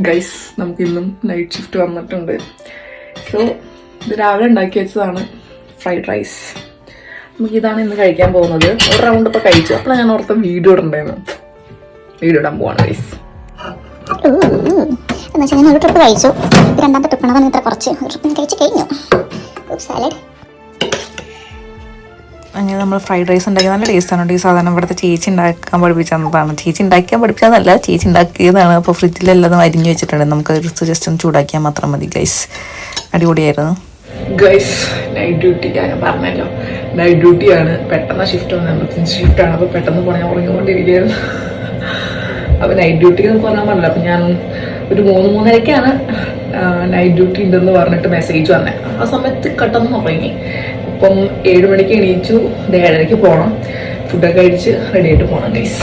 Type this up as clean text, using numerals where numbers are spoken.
Guys നമുക്ക് ഇന്നും night shift വന്നിട്ടുണ്ട്. സോ ഇത് രാവിലെ ഉണ്ടാക്കി വെച്ചതാണ് ഫ്രൈഡ് റൈസ്. നമുക്കിതാണ് ഇന്ന് കഴിക്കാൻ പോകുന്നത്. ഒരു റൗണ്ട് ഇപ്പോൾ കഴിച്ചു. അപ്പോൾ ഞാൻ ഓർത്ത വീഡിയോ ഇടണ്ടായിരുന്നു. വീഡിയോ ഇടാൻ പോവാണ് ഗൈസ്. ഞാൻ ഒരു ട്രിപ്പ് കഴിച്ചു. രണ്ടാമത്തെ ട്രിപ്പാണ് ഇത്ര കുറച്ച് ട്രിപ്പ് കഴിച്ച് കഴിഞ്ഞു. സാലഡ് അങ്ങനെ നമ്മൾ ഫ്രൈഡ് റൈസ് ഉണ്ടാക്കി നല്ല ടേസ്റ്റാണ്. ഈ സാധാരണ ഇവിടുത്തെ ചേച്ചി ഉണ്ടാക്കാൻ പഠിപ്പിച്ചതാണ്. ചേച്ചി ഉണ്ടാക്കാൻ പഠിപ്പിച്ചതല്ല, ചേച്ചി ഉണ്ടാക്കിയതാണ്. അപ്പോൾ ഫ്രിഡ്ജിലെല്ലാം അരിഞ്ഞു വെച്ചിട്ടുണ്ട്. നമുക്ക് ജസ്റ്റ് ഒന്ന് ചൂടാക്കിയാൽ മാത്രം മതി ഗൈസ്. അടിപൊളിയായിരുന്നു ഗൈസ്. നൈറ്റ് ഡ്യൂട്ടി ഞാൻ പറഞ്ഞല്ലോ, നൈറ്റ് ഡ്യൂട്ടിയാണ്. പെട്ടെന്ന് ഷിഫ്റ്റ് വന്നത്, എമർജൻസി ഷിഫ്റ്റാണ്. അപ്പോൾ പെട്ടെന്ന് പോകണം. ഞാൻ ഉറങ്ങിക്കൊണ്ടിരിക്കുകയായിരുന്നു. അപ്പോൾ നൈറ്റ് ഡ്യൂട്ടിക്ക് നമുക്ക് പറയാൻ പറഞ്ഞില്ല. അപ്പോൾ ഞാൻ ഒരു 3-3:30 നൈറ്റ് ഡ്യൂട്ടി ഉണ്ടെന്ന് പറഞ്ഞിട്ട് മെസ്സേജ് വന്നേ. ആ സമയത്ത് പെട്ടെന്ന് ഉറങ്ങി. ഇപ്പം 7 മണിക്ക് എണീച്ചു. 7:30 പോകണം. ഫുഡൊക്കെ കഴിച്ച് റെഡി ആയിട്ട് പോകണം ഗൈസ്.